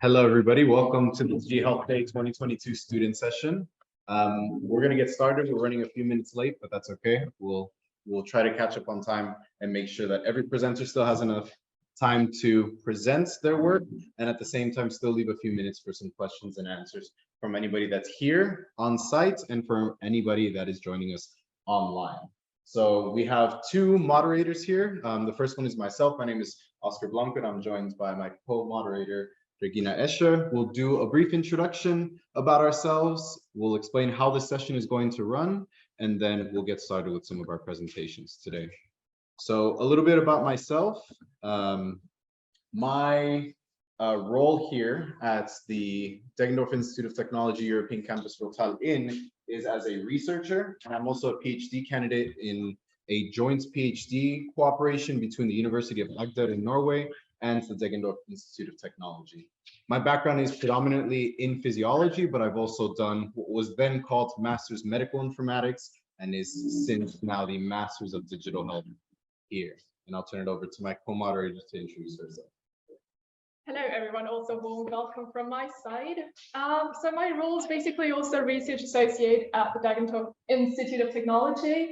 Hello, everybody. Welcome to the DigiHealthDay 2022 student session. We're going to get started. We're running a few minutes late, but that's okay. We'll try to catch up on time and make sure that every presenter still has enough time to present their work, and at the same time still leave a few minutes for some questions and answers from anybody that's here on site and from anybody that is joining us online. So we have two moderators here. The first one is myself. My name is Oscar Blanco, and I'm joined by my co-moderator, Regina Escher. We'll do a brief introduction about ourselves. We'll explain how this session is going to run, and then we'll get started with some of our presentations today. So a little bit about myself. My role here at the Deggendorf Institute of Technology European Campus Rottal-Inn is as a researcher, and I'm also a PhD candidate in a joint PhD cooperation between the University of Agder in Norway and the Deggendorf Institute of Technology. My background is predominantly in physiology, but I've also done what was then called Master's Medical Informatics and is since now the Master's of Digital Health here. And I'll turn it over to my co-moderator to introduce herself. Hello, everyone. Also, warm welcome from my side. So my role is basically also research associate at the Deggendorf Institute of Technology.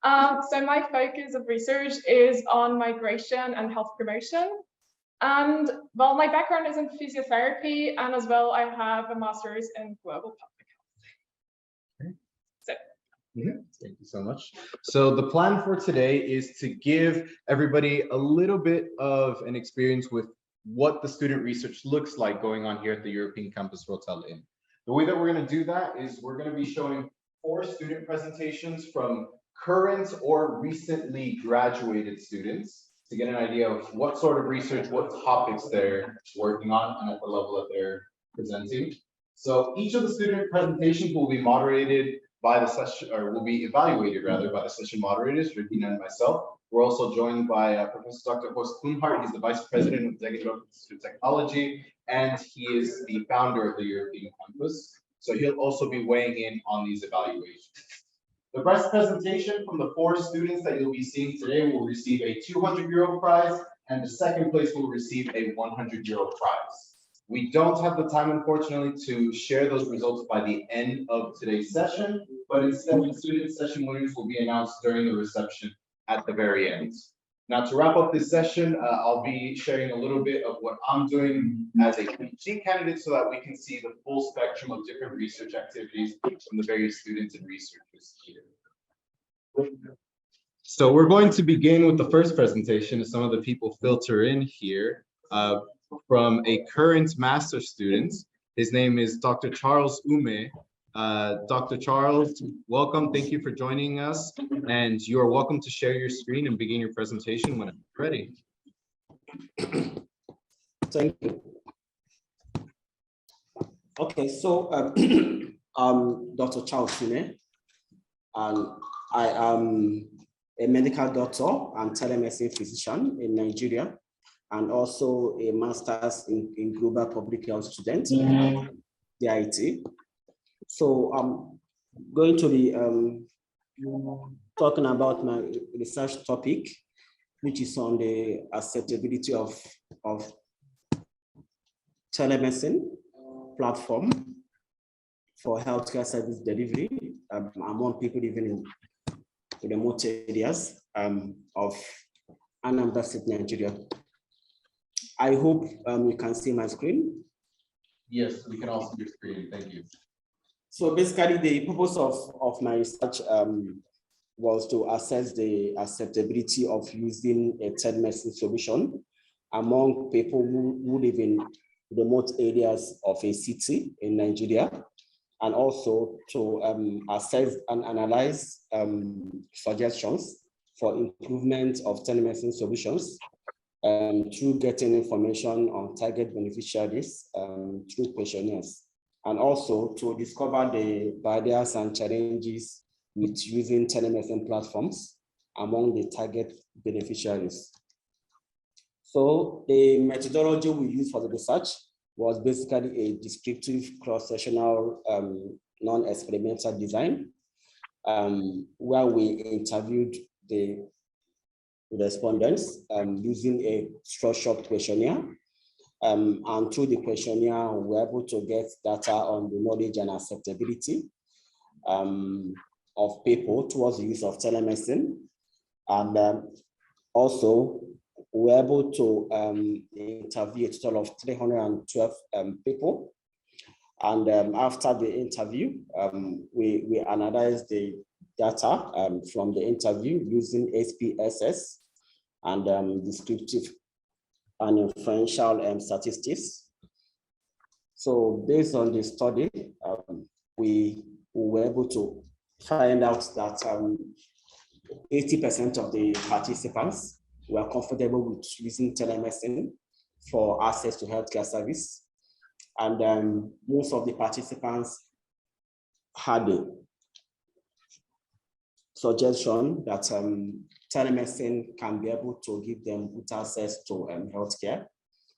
So my focus of research is on migration and health promotion. And well, my background is in physiotherapy, and as well, I have a master's in global public health. So. Thank you so much. So the plan for today is to give everybody a little bit of an experience with what the student research looks like going on here at the European Campus Rottal-Inn. The way that we're going to do that is we're going to be showing 4 student presentations from current or recently graduated students to get an idea of what sort of research, what topics they're working on, and at the level that they're presenting. So each of the student presentations will be moderated by the session, or will be evaluated rather by the session moderators, Regina and myself. We're also joined by Professor Dr. Horst Blumhardt. He's the Vice President of the Deggendorf Institute of Technology, and he is the founder of the European Campus. So he'll also be weighing in on these evaluations. The best presentation from the 4 students that you'll be seeing today will receive a €200 prize, and the second place will receive a €100 prize. We don't have the time, unfortunately, to share those results by the end of today's session, but instead the student session winners will be announced during the reception at the very end. Now, to wrap up this session, I'll be sharing a little bit of what I'm doing as a PhD candidate so that we can see the full spectrum of different research activities from the various students and researchers here. So we're going to begin with the first presentation as some of the people filter in here from a current master student. His name is Dr. Charles Ume. Dr. Charles, welcome. Thank you for joining us. And you are welcome to share your screen and begin your presentation when it's ready. Thank you. Okay, so I'm Dr. Charles Ume, and I am a medical doctor and telemedicine physician in Nigeria, and also a master's in global public health student, DIT. So I'm going to be talking about my research topic, which is on the acceptability of telemedicine platform for healthcare service delivery among people living in remote areas of Anambra State, Nigeria. I hope you can see my screen. Yes, we can all see your screen. Thank you. So basically, the purpose of my research was to assess the acceptability of using a telemedicine solution among people who live in remote areas of a city in Nigeria, and also to assess and analyze suggestions for improvement of telemedicine solutions through getting information on target beneficiaries through questionnaires, and also to discover the barriers and challenges with using telemedicine platforms among the target beneficiaries. So the methodology we used for the research was basically a descriptive cross-sectional non-experimental design, where we interviewed the respondents using a structured questionnaire And through the questionnaire, we were able to get data on the knowledge and acceptability of people towards the use of telemedicine. And also, we were able to interview a total of 312 people. And after the interview, we analyzed the data from the interview using SPSS and descriptive and inferential statistics. So based on the study, we were able to find out that 80% of the participants were comfortable with using telemedicine for access to healthcare service. And most of the participants had a suggestion that telemedicine can be able to give them good access to healthcare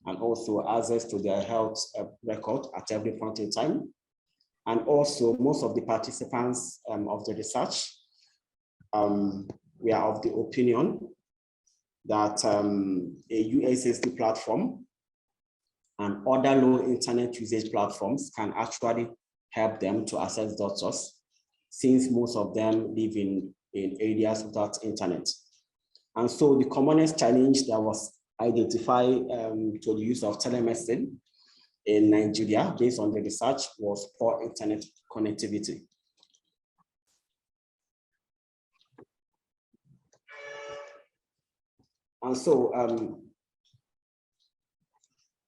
and also access to their health record at every point in time. And also most of the participants of the research were of the opinion that a USSD platform and other low internet usage platforms can actually help them to access doctors, since most of them live in areas without internet. And so the commonest challenge that was identified to the use of telemedicine in Nigeria, based on the research, was poor internet connectivity. And so,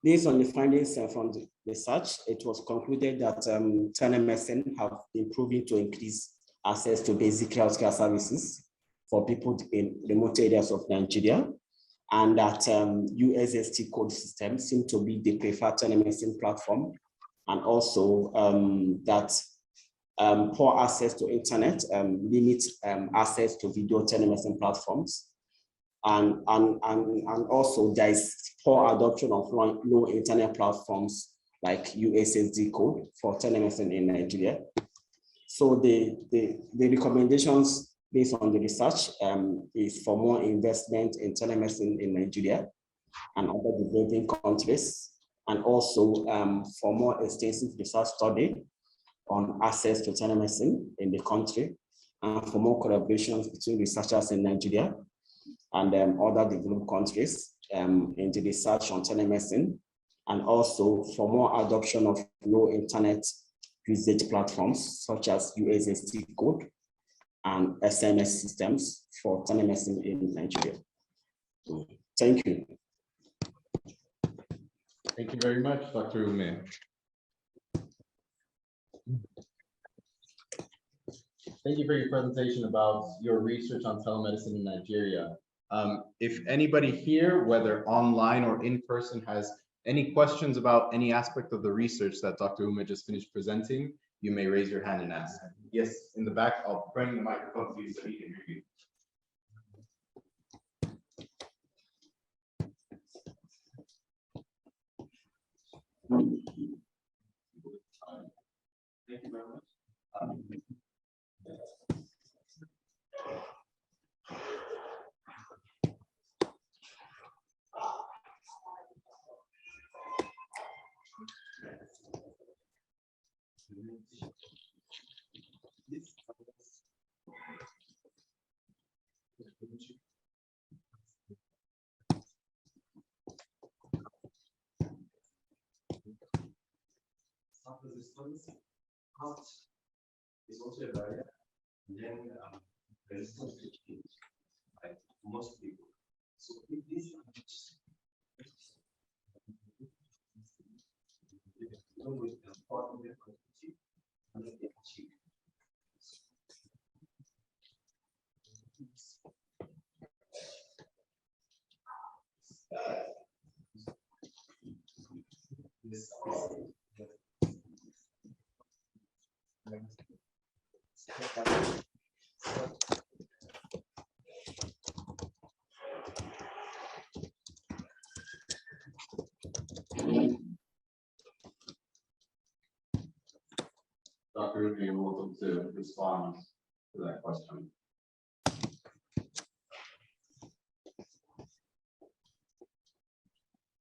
based on the findings from the research, it was concluded that telemedicine have been proven to increase access to basic healthcare services for people in remote areas of Nigeria, and that USSD code system seem to be the preferred telemedicine platform, and also that poor access to internet limits access to video telemedicine platforms. And also there is poor adoption of low internet platforms like USSD code for telemedicine in Nigeria. So the recommendations based on the research is for more investment in telemedicine in Nigeria and other developing countries, and also for more extensive research study on access to telemedicine in the country, and for more collaborations between researchers in Nigeria and other developed countries in the research on telemedicine, and also for more adoption of low internet usage platforms such as USSD code and SMS systems for telemedicine in Nigeria. Thank you. Thank you very much, Dr. Ume. Thank you for your presentation about your research on telemedicine in Nigeria. If anybody here, whether online or in person, has any questions about any aspect of the research that Dr. Ume just finished presenting, you may raise your hand and ask. Yes, in the back, I'll bring the microphone to you so he can hear you. Thank you very much. Resistance is also a barrier. Then resistance to change, like most people. So if this Dr. Ruby, you're welcome to respond to that question.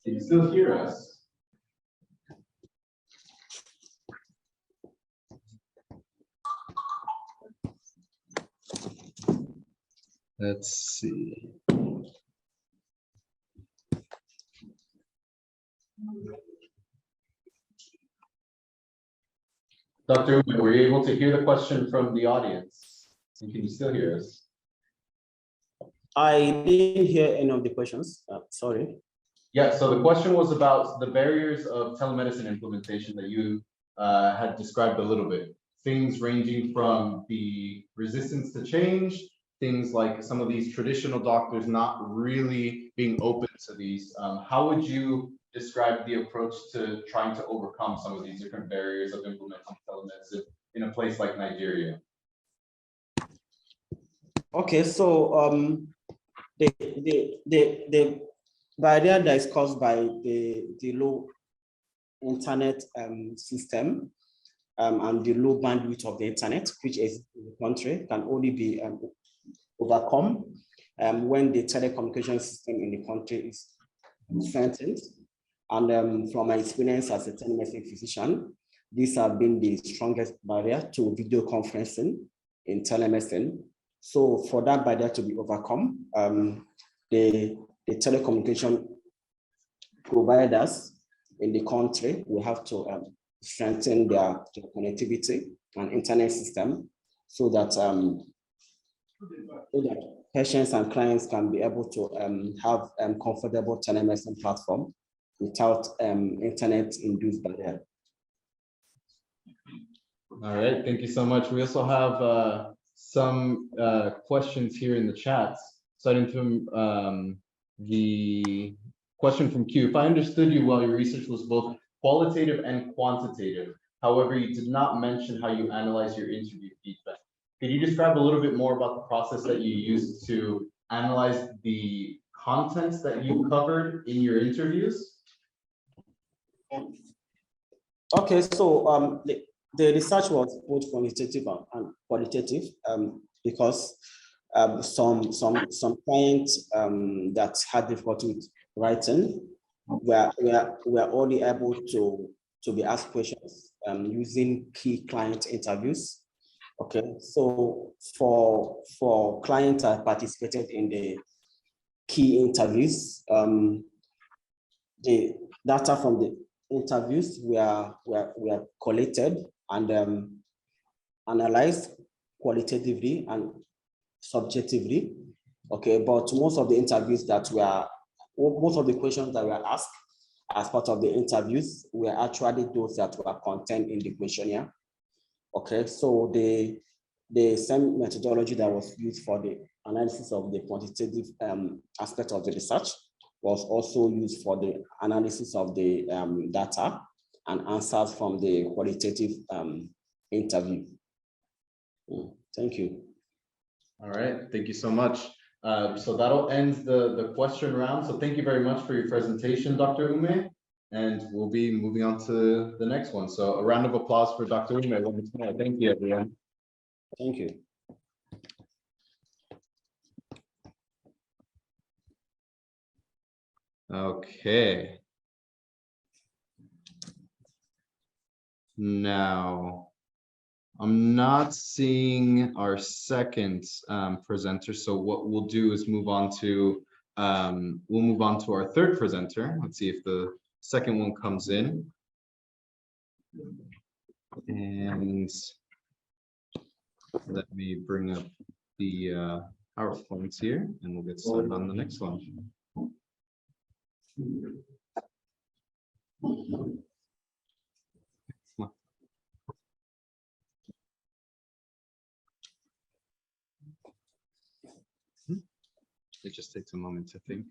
Can you still hear us? Let's see. Dr. Ume, were you able to hear the question from the audience? And can you still hear us? I didn't hear any of the questions. Sorry. Yeah, so the question was about the barriers of telemedicine implementation that you had described a little bit. Things ranging from the resistance to change, things like some of these traditional doctors not really being open to these. How would you describe the approach to trying to overcome some of these different barriers of implementing telemedicine in a place like Nigeria? Okay, so the barrier that is caused by the low internet system and the low bandwidth of the internet, which is in the country, can only be overcome when the telecommunication system in the country is strengthened. And from my experience as a telemedicine physician, these have been the strongest barrier to video conferencing in telemedicine. So for that barrier to be overcome, the telecommunication providers in the country will have to strengthen their connectivity and internet system so that patients and clients can be able to have comfortable telemedicine platform without internet-induced barrier. All right, thank you so much. We also have some questions here in the chats, starting from the question from Q. If I understood you well, your research was both qualitative and quantitative. However, you did not mention how you analyze your interview feedback. Could you describe a little bit more about the process that you used to analyze the contents that you covered in your interviews? Okay, so the research was both quantitative and qualitative because some clients that had difficulty with writing were only able to be asked questions using key client interviews. Okay, so for clients that participated in the key interviews, the data from the interviews were collected and analyzed qualitatively and subjectively. Okay, but most of the questions that were asked as part of the interviews were actually those that were contained in the questionnaire. Okay, so the same methodology that was used for the analysis of the quantitative aspect of the research was also used for the analysis of the data and answers from the qualitative interview. Thank you. All right, thank you so much. So that'll end the question round. So thank you very much for your presentation, Dr. Ume. And we'll be moving on to the next one. So a round of applause for Dr. Ume. Thank you, everyone. Thank you. Okay. Now, I'm not seeing our second presenter. So what we'll do is move on to our third presenter. Let's see if the second one comes in. And let me bring up the PowerPoints here, and we'll get started on the next one. It just takes a moment to think.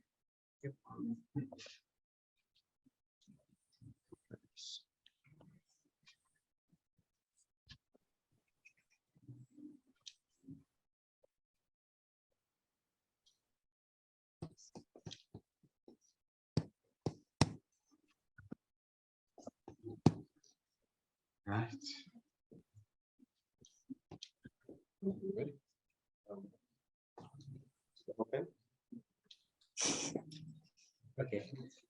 Right. Ready? Okay. Okay.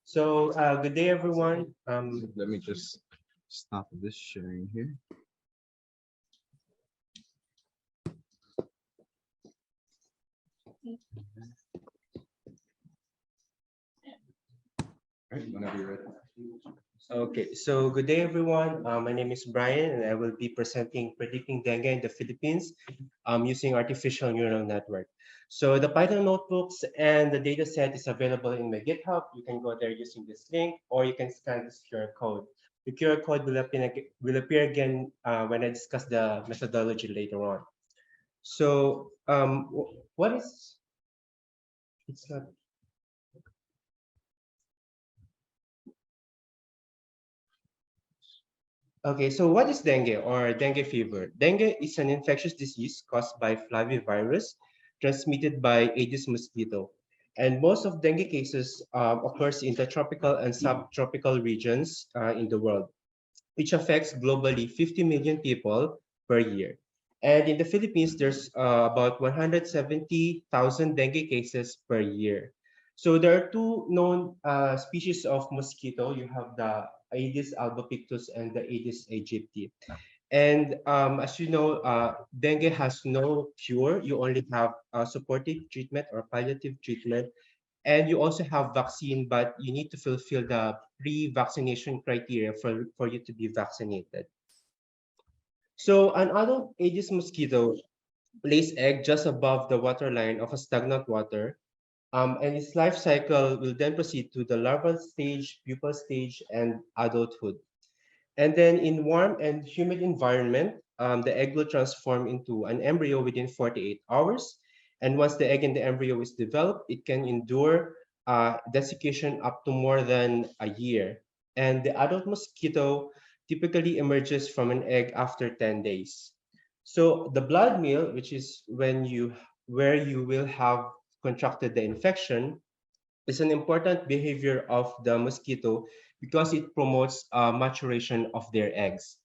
So good day, everyone. Let me just stop this sharing here. Right, whenever you're ready. Okay, so good day, everyone. My name is Brian, and I will be presenting predicting dengue in the Philippines using artificial neural network. So the Python notebooks and the data set is available in my GitHub. You can go there using this link, or you can scan this QR code. The QR code will appear again when I discuss the methodology later on. So what is, it's not, okay, so what is dengue or dengue fever? Dengue is an infectious disease caused by flavivirus transmitted by Aedes mosquito. And most of dengue cases occurs in the tropical and subtropical regions in the world, which affects globally 50 million people per year. And in the Philippines, there's about 170,000 dengue cases per year. So there are two known species of mosquito. You have the Aedes albopictus and the Aedes aegypti. And as you know, dengue has no cure. You only have supportive treatment or palliative treatment. And you also have vaccine, but you need to fulfill the pre-vaccination criteria for you to be vaccinated. So an adult Aedes mosquito lays egg just above the waterline of a stagnant water, and its life cycle will then proceed to the larval stage, pupal stage, and adulthood. And then in warm and humid environment, the egg will transform into an embryo within 48 hours. And once the egg and the embryo is developed, it can endure desiccation up to more than a year. And the adult mosquito typically emerges from an egg after 10 days. So the blood meal, which is where you will have contracted the infection, is an important behavior of the mosquito because it promotes maturation of their eggs.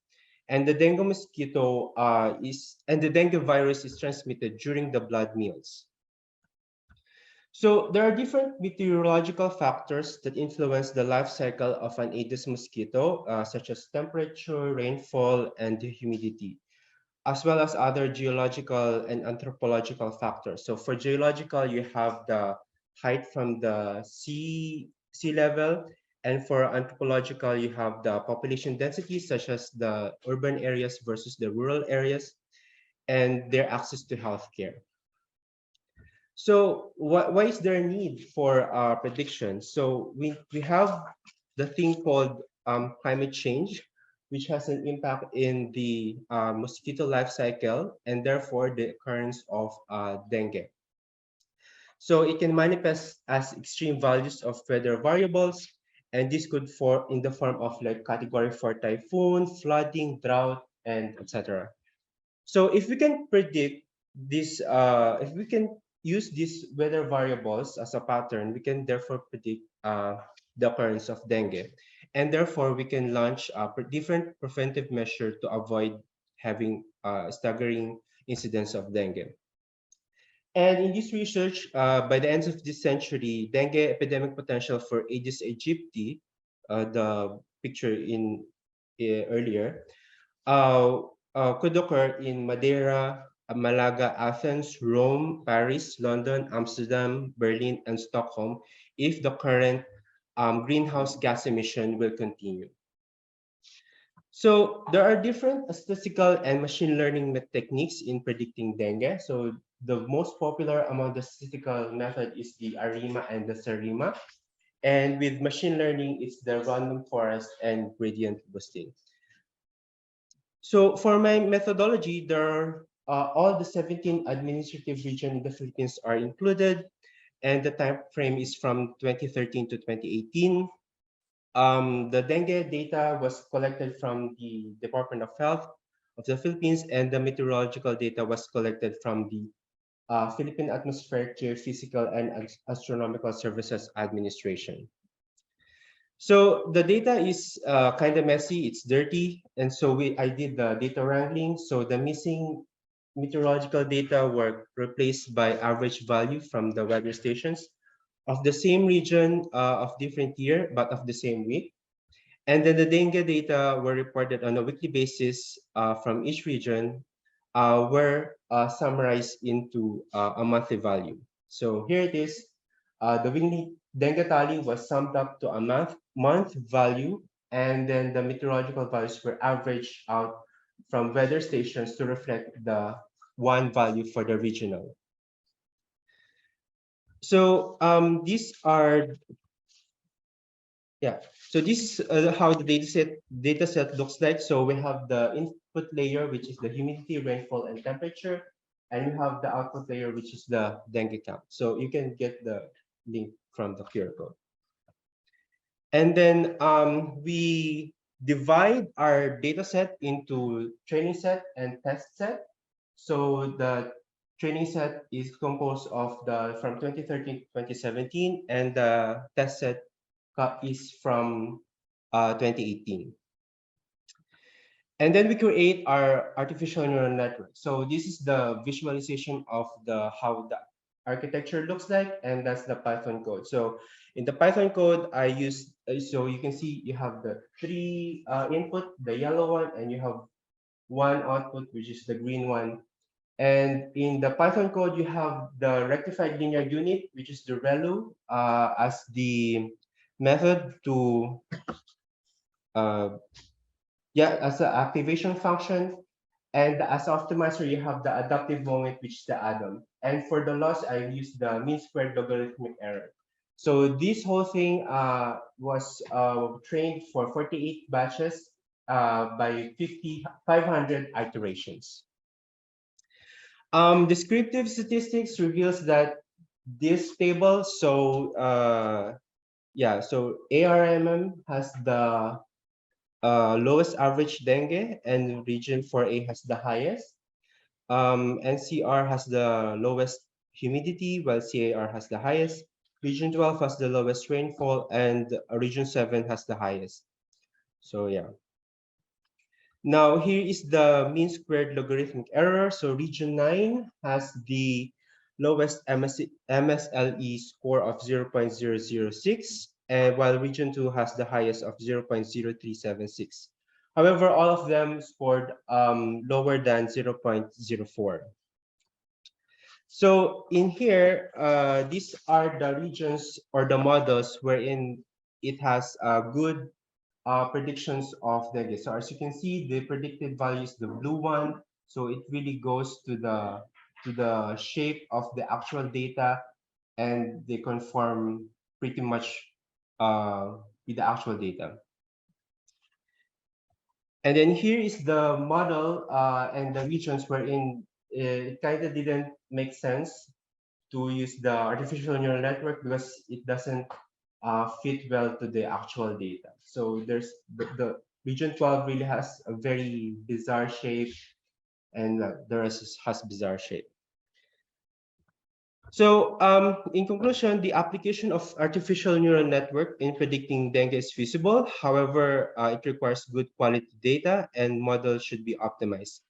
And the dengue mosquito and the dengue virus is transmitted during the blood meals. So there are different meteorological factors that influence the life cycle of an Aedes mosquito, such as temperature, rainfall, and the humidity, as well as other geological and anthropological factors. So for geological, you have the height from the sea level, and for anthropological, you have the population density, such as the urban areas versus the rural areas, and their access to healthcare. So why is there a need for prediction? So we have the thing called climate change, which has an impact in the mosquito life cycle and therefore the occurrence of dengue. So it can manifest as extreme values of weather variables, and this could fall in the form of like category 4 typhoon, flooding, drought, and etc. So if we can predict this, if we can use these weather variables as a pattern, we can therefore predict the occurrence of dengue. And therefore, we can launch a different preventive measure to avoid having staggering incidence of dengue. And in this research, by the end of this century, dengue epidemic potential for Aedes aegypti, the picture in earlier, could occur in Madeira, Malaga, Athens, Rome, Paris, London, Amsterdam, Berlin, and Stockholm if the current greenhouse gas emission will continue. So there are different statistical and machine learning techniques in predicting dengue. So the most popular among the statistical method is the ARIMA and the SARIMA. And with machine learning, it's the random forest and gradient boosting. So for my methodology, there are all the 17 administrative regions in the Philippines are included, and the time frame is from 2013 to 2018. The dengue data was collected from the Department of Health of the Philippines, and the meteorological data was collected from the Philippine Atmospheric, Geophysical, and Astronomical Services Administration. So the data is kind of messy, it's dirty, and so I did the data wrangling. So the missing meteorological data were replaced by average value from the weather stations of the same region of different year, but of the same week. And then the dengue data were reported on a weekly basis from each region were summarized into a monthly value. So here it is. The weekly dengue tally was summed up to a month value, and then the meteorological values were averaged out from weather stations to reflect the one value for the regional. So these are, yeah. So this is how the data set looks like. So we have the input layer, which is the humidity, rainfall, and temperature, and we have the output layer, which is the dengue count. So you can get the link from the QR code. And then we divide our data set into training set and test set. So the training set is composed of the from 2013 to 2017, and the test set is from 2018. And then we create our artificial neural network. So this is the visualization of how the architecture looks like, and that's the Python code. So in the Python code, I use, so you can see you have the three input, the yellow one, and you have one output, which is the green one. And in the Python code, you have the rectified linear unit, which is the ReLU, as the method to as an activation function, and as optimizer you have the adaptive moment, which is the add-on. And for the loss, I used the mean squared logarithmic error. So this whole thing was trained for 48 batches by 500 iterations. Descriptive statistics reveals that this table, so so ARMM has the lowest average dengue, and region 4A has the highest. NCR has the lowest humidity, while CAR has the highest. Region 12 has the lowest rainfall, and region 7 has the highest. So yeah. Now here is the mean squared logarithmic error. So region 9 has the lowest MSLE score of 0.006, and while region 2 has the highest of 0.0376. However, all of them scored lower than 0.04. So in here, these are the regions or the models wherein it has good predictions of dengue. So as you can see, the predicted value is the blue one. So it really goes to the shape of the actual data, and they conform pretty much with the actual data. And then here is the model and the regions wherein it kind of didn't make sense to use the artificial neural network because it doesn't fit well to the actual data. So there's the region 12 really has a very bizarre shape, and the rest has bizarre shape. So in conclusion, the application of artificial neural network in predicting dengue is feasible. However, it requires good quality data, and models should be optimized.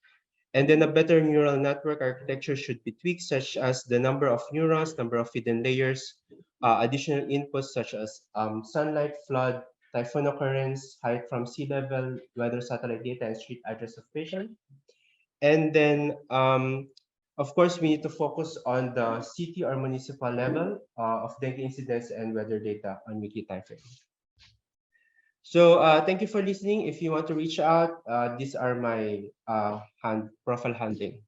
And then a better neural network architecture should be tweaked, such as the number of neurons, number of hidden layers, additional inputs such as sunlight, flood, typhoon occurrence, height from sea level, weather satellite data, and street address of patient. And then, of course, we need to focus on the city or municipal level of dengue incidence and weather data on weekly time frame. So thank you for listening. If you want to reach out, these are my profile handling.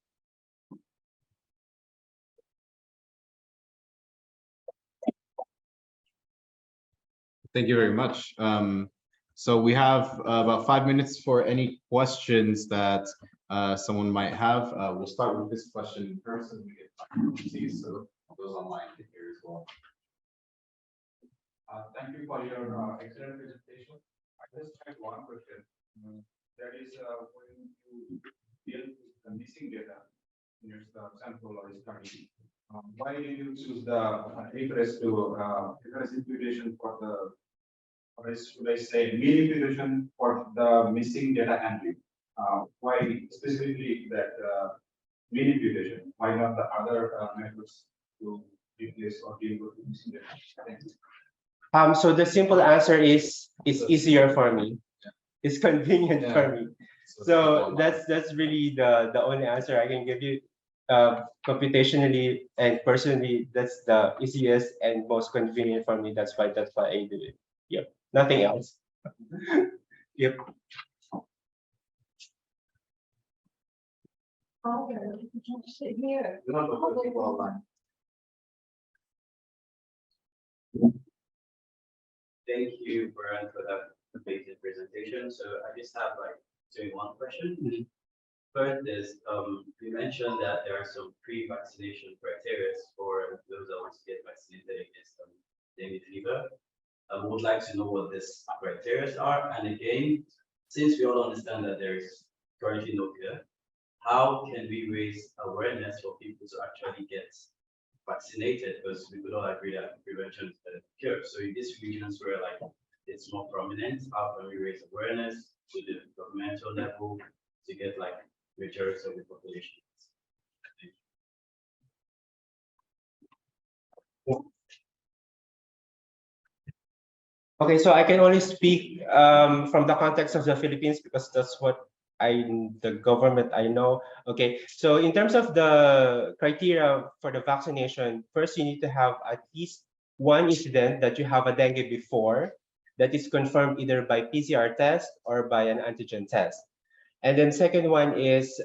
Thank you very much. So we have about 5 minutes for any questions that someone might have. We'll start with this question in person. We get 5 minutes, so those online can hear as well. Thank you for your excellent presentation. I just have one question. That is, when you deal with the missing data in your sample or study, why did you choose the eHealth to eHealth imputation for the, or should I say, mean imputation for the missing data handling? Why specifically that mean imputation? Why not the other methods to replace or deal with missing data? Thank you. So the simple answer is it's easier for me. It's convenient for me. So that's really the only answer I can give you. computationally and personally, that's the easiest and most convenient for me. That's why I do it. Yep, nothing else. Yep. Thank you, Brian, for that amazing presentation. So I just have like one question. First is, you mentioned that there are some pre-vaccination criteria for those that want to get vaccinated against dengue fever. I would like to know what these criteria are. And again, since we all understand that there is currently no cure, how can we raise awareness for people to actually get vaccinated? Because we could all agree that prevention is better than cure. So in these regions where like it's more prominent, how can we raise awareness to the governmental level to get like majority of the population? Okay, so I can only speak from the context of the Philippines because that's what the government I know. Okay, so in terms of the criteria for the vaccination, first you need to have at least one incident that you have a dengue before that is confirmed either by PCR test or by an antigen test. And then second one is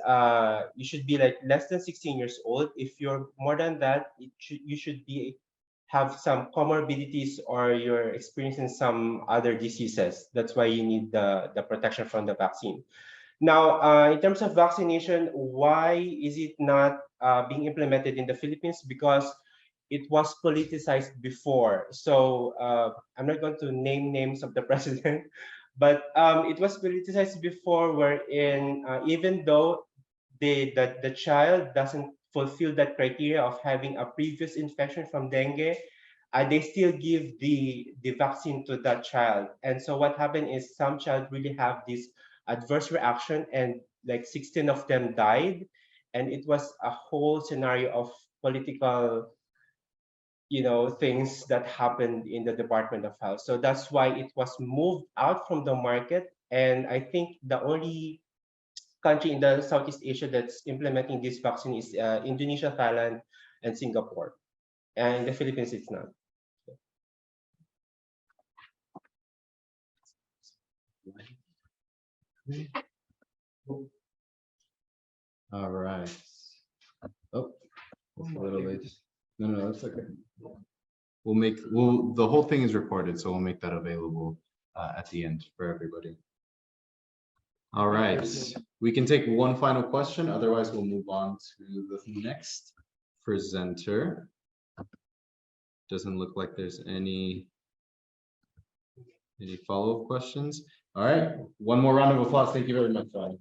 you should be like less than 16 years old. If you're more than that, you should have some comorbidities or you're experiencing some other diseases. That's why you need the protection from the vaccine. Now, in terms of vaccination, why is it not being implemented in the Philippines? Because it was politicized before. So I'm not going to name names of the president, but it was politicized before, wherein even though the child doesn't fulfill that criteria of having a previous infection from dengue, they still give the vaccine to that child. And so what happened is some child really have this adverse reaction, and like 16 of them died. And it was a whole scenario of political, things that happened in the Department of Health. So that's why it was moved out from the market. And I think the only country in the Southeast Asia that's implementing this vaccine is Indonesia, Thailand, and Singapore. And in the Philippines, it's not. All right. Oh, it's a little late. No, it's okay. The whole thing is recorded, so we'll make that available at the end for everybody. All right, we can take one final question. Otherwise, we'll move on to the next presenter. Doesn't look like there's any follow-up questions. All right, one more round of applause. Thank you very much, Ryan.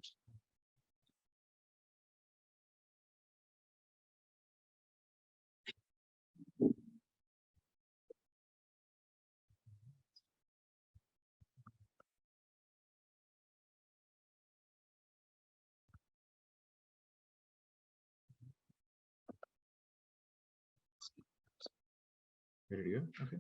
Ready to go? Okay.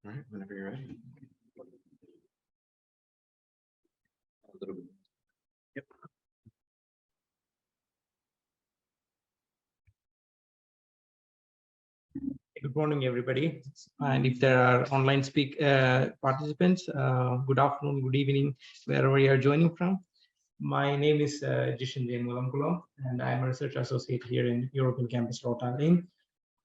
All right, whenever you're ready. A little bit. Yep. Good morning, everybody. And if there are online participants, good afternoon, good evening, wherever you are joining from. My name is Jishan J. Mulamkulam, and I'm a research associate here in European campus Rottal-Inn.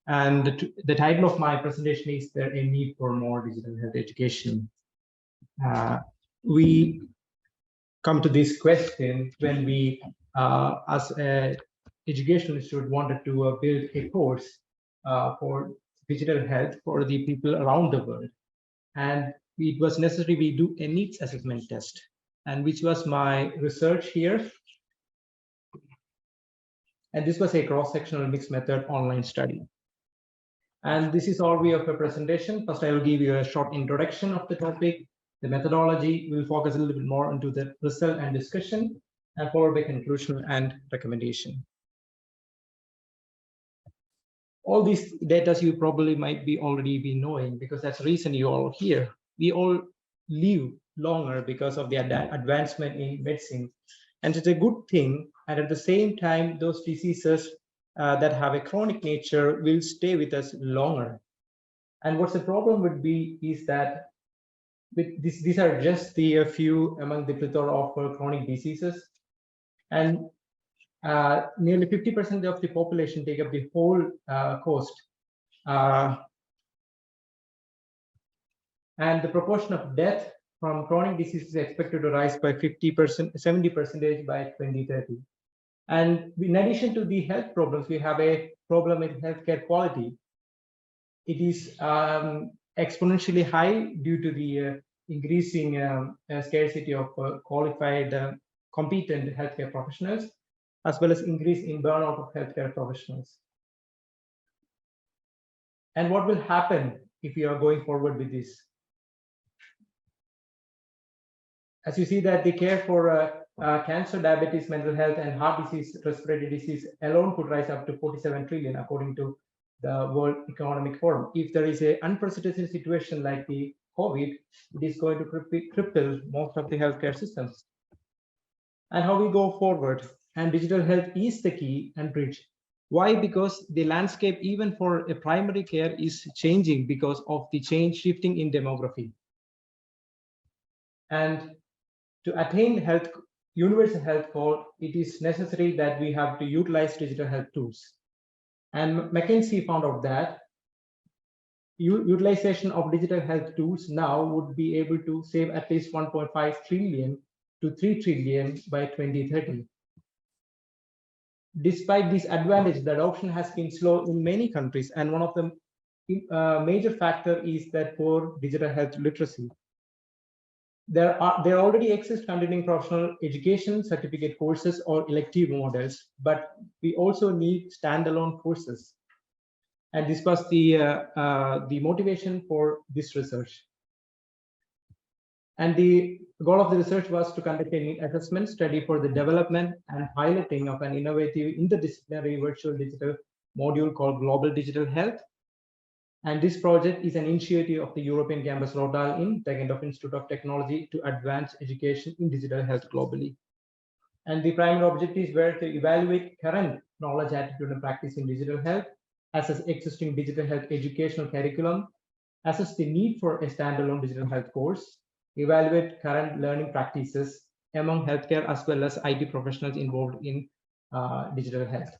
And the title of my presentation is There a Need for More Digital Health Education? We come to this question when we, as an educational institute, wanted to build a course for digital health for the people around the world. And it was necessary we do a needs assessment test, and which was my research here. And this was a cross-sectional mixed method online study. And this is all we have a presentation. First, I will give you a short introduction of the topic, the methodology. We'll focus a little bit more into the result and discussion. and followed by conclusion and recommendation. All these data you probably might be already be knowing, because that's the reason you all here. We all live longer because of the advancement in medicine, and it's a good thing. And at the same time, those diseases that have a chronic nature will stay with us longer. And what's the problem would be is that with this, these are just the few among the plethora of chronic diseases, and nearly 50% of the population take up the whole cost. And the proportion of death from chronic disease is expected to rise by 50%, 70% by 2030. And in addition to the health problems, we have a problem in healthcare quality. It is exponentially high due to the increasing scarcity of qualified, competent healthcare professionals, as well as increase in burnout of healthcare professionals. And what will happen if we are going forward with this? As you see that the care for cancer, diabetes, mental health, and heart disease, respiratory disease alone could rise up to 47 trillion according to the World Economic Forum. If there is an unprecedented situation like the COVID, it is going to cripple most of the healthcare systems. And how we go forward, and digital health is the key and bridge. Why? Because the landscape, even for a primary care, is changing because of the shifting in demography. And to attain health, universal health goal, it is necessary that we have to utilize digital health tools. And McKinsey found out that utilization of digital health tools now would be able to save at least 1.5 trillion to 3 trillion by 2030. Despite this advantage, the adoption has been slow in many countries, and one of the major factor is that poor digital health literacy. There already exist continuing professional education certificate courses or elective models, but we also need standalone courses. And this was the motivation for this research. And the goal of the research was to conduct an assessment study for the development and piloting of an innovative interdisciplinary virtual digital module called Global Digital Health. And this project is an initiative of the European campus Rottal-Inn, Deggendorf Institute of Technology, to advance education in digital health globally. And the primary objectives were to evaluate current knowledge, attitude, and practice in digital health, assess existing digital health educational curriculum, assess the need for a standalone digital health course, evaluate current learning practices among healthcare as well as IT professionals involved in digital health.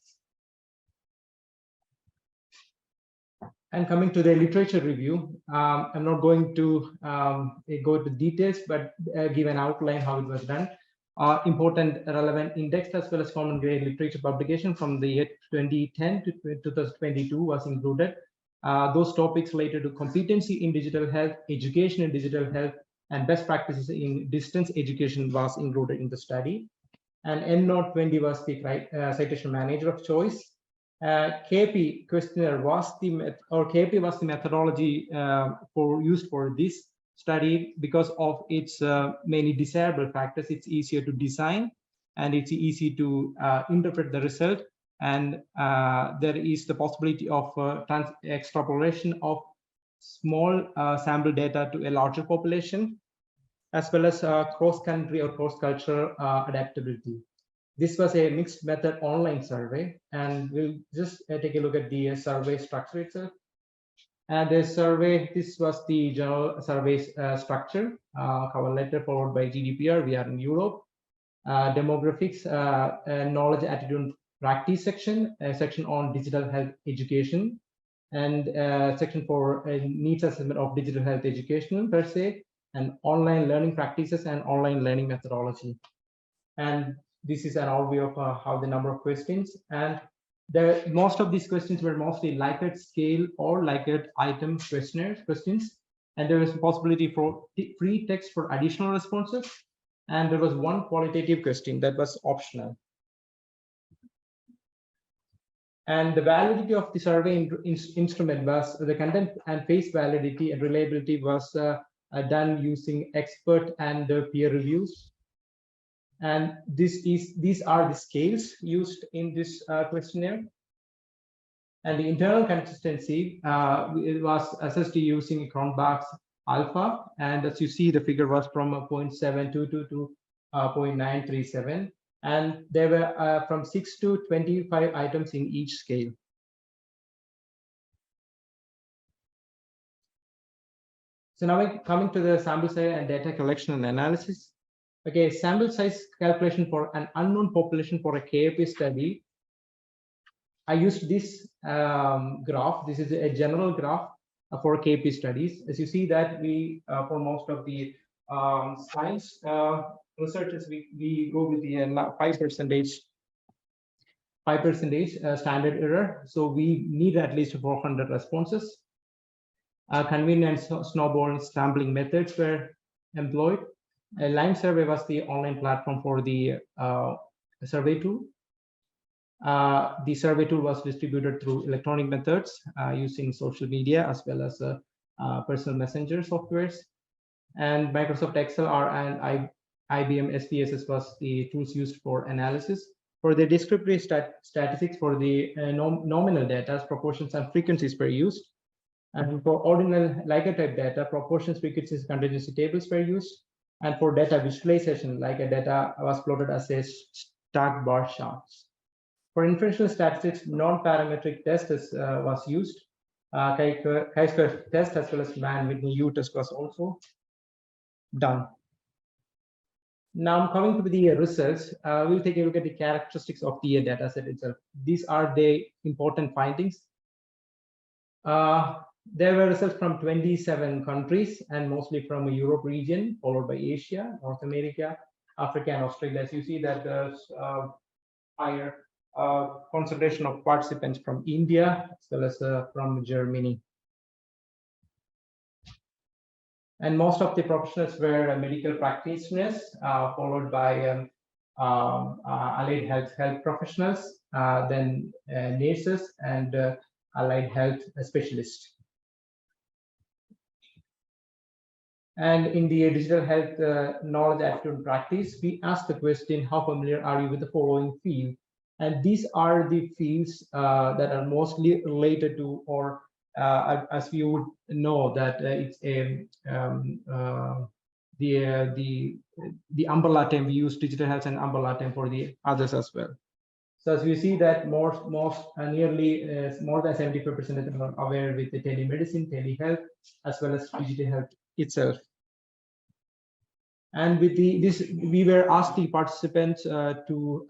And coming to the literature review, I'm not going to go into details, but give an outline how it was done. Important relevant indexed as well as common grade literature publication from the year 2010 to 2022 was included. Those topics related to competency in digital health, education in digital health, and best practices in distance education was included in the study. And EndNote 20 was the citation manager of choice. KP questionnaire was KP was the methodology used for this study because of its many desirable factors. It's easier to design and it's easy to interpret the result. And there is the possibility of extrapolation of small sample data to a larger population, as well as cross-country or cross-cultural adaptability. This was a mixed method online survey, and we'll just take a look at the survey structure itself. And the survey, this was the general survey structure, cover letter followed by GDPR, we are in Europe, demographics, knowledge, attitude, practice section, a section on digital health education, and section for needs assessment of digital health education per se, and online learning practices and online learning methodology. And this is an overview of how the number of questions, and most of these questions were mostly Likert scale or Likert item questions, and there was a possibility for free text for additional responses, and there was one qualitative question that was optional. And the validity of the survey instrument was the content and face validity and reliability was done using expert and peer reviews. And these are the scales used in this questionnaire. And the internal consistency it was assessed using Cronbach's alpha. And as you see, the figure was from 0.722 to 0.937. And there were from 6 to 25 items in each scale. So now we're coming to the sample size and data collection and analysis. Okay, sample size calculation for an unknown population for a KAP study. I used this graph. This is a general graph for KP studies. As you see that we, for most of the science researchers, we go with the 5% standard error. So we need at least 400 responses. Convenient snowballing sampling methods were employed. Lime Survey was the online platform for the survey tool. The survey tool was distributed through electronic methods using social media as well as personal messenger softwares. And Microsoft Excel and IBM SPSS was the tools used for analysis. For the descriptive statistics for the nominal data, proportions and frequencies were used. And for ordinal Leica type data, proportions, frequencies, contingency tables were used. And for data visualization, Leica data was plotted as a stacked bar charts. For inferential statistics, non-parametric test was used. Chi-square test as well as man-Whitney U test was also done. Now coming to the results, we'll take a look at the characteristics of the data set itself. These are the important findings. There were results from 27 countries and mostly from the Europe region, followed by Asia, North America, Africa, and Australia. As you see that there's higher concentration of participants from India as well as from Germany. And most of the professionals were medical practitioners, followed by allied health professionals, then nurses and allied health specialists. And in the digital health knowledge, attitude, and practice, we asked the question, how familiar are you with the following field? And these are the fields that are mostly related to, or as we would know, that it's the umbrella term. We use digital health and umbrella term for the others as well. So as we see that nearly more than 75% are aware with the telemedicine, telehealth, as well as digital health itself. And with this, we were asked the participants to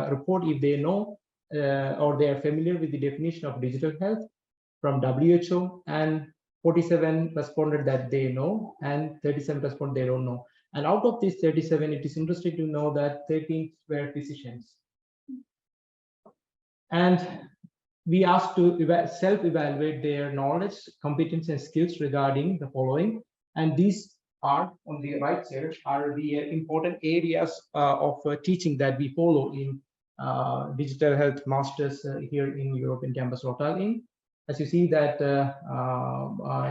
report if they know or they are familiar with the definition of digital health from WHO, and 47 responded that they know, and 37 responded they don't know. And out of these 37, it is interesting to know that 13 were physicians. And we asked to self-evaluate their knowledge, competence, and skills regarding the following. And these are, on the right side, are the important areas of teaching that we follow in digital health masters here in European campus Rottal-Inn. As you see that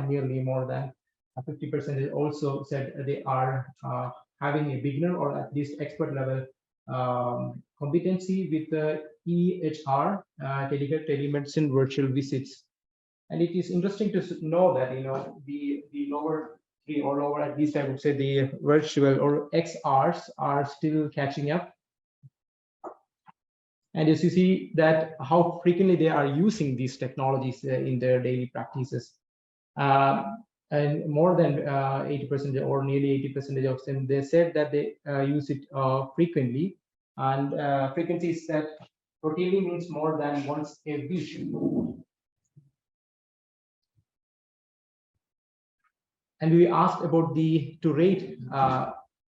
nearly more than 50% also said they are having a beginner or at least expert level competency with the eHR, telemedicine virtual visits. And it is interesting to know that the lower three, or lower, at least I would say, the virtual or XRs are still catching up. And as you see that how frequently they are using these technologies in their daily practices. And more than 80% or nearly 80% of them, they said that they use it frequently. And frequency is that routinely means more than once a week. And we asked about to rate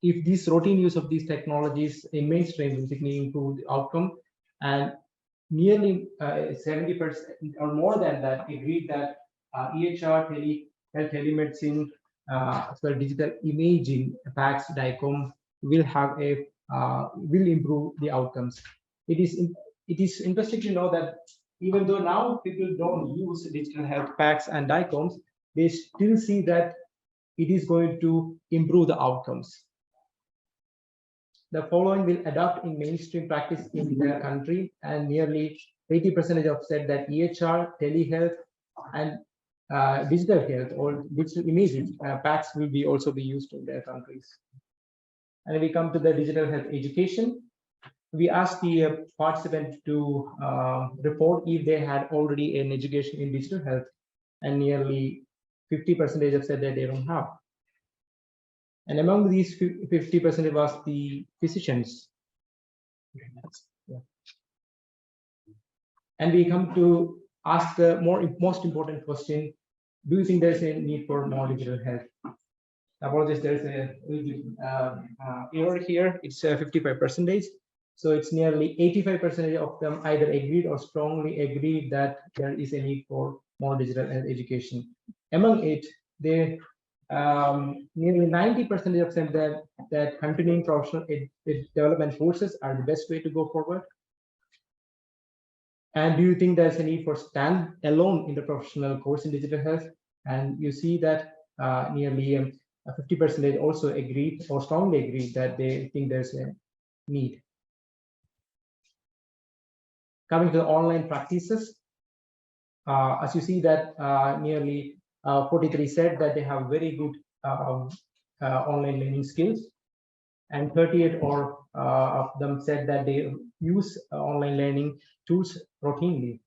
if this routine use of these technologies in mainstream basically improve the outcome. And nearly 70% or more than that agreed that eHR, telemedicine, as well digital imaging, PACS, DICOM will have will improve the outcomes. It is interesting to know that even though now people don't use digital health PACS and DICOMs, they still see that it is going to improve the outcomes. the following will adopt in mainstream practice in their country, and nearly 80% have said that EHR, telehealth, and digital health or digital imaging PACS will be also be used in their countries. And we come to the digital health education. We asked the participants to report if they had already an education in digital health, and nearly 50% have said that they don't have. And among these 50% was the physicians. Yeah. And we come to ask the most important question: do you think there's a need for more digital health? Apologies, there's a error here. It's 55%. So it's nearly 85% of them either agreed or strongly agreed that there is a need for more digital health education. Among it, they nearly 90% of them that continuing professional development courses are the best way to go forward. And do you think there's a need for stand alone in the professional course in digital health? And you see that nearly 50% also agreed or strongly agreed that they think there's a need. Coming to the online practices, as you see that nearly 43 said that they have very good online learning skills, and 38 of them said that they use online learning tools routinely.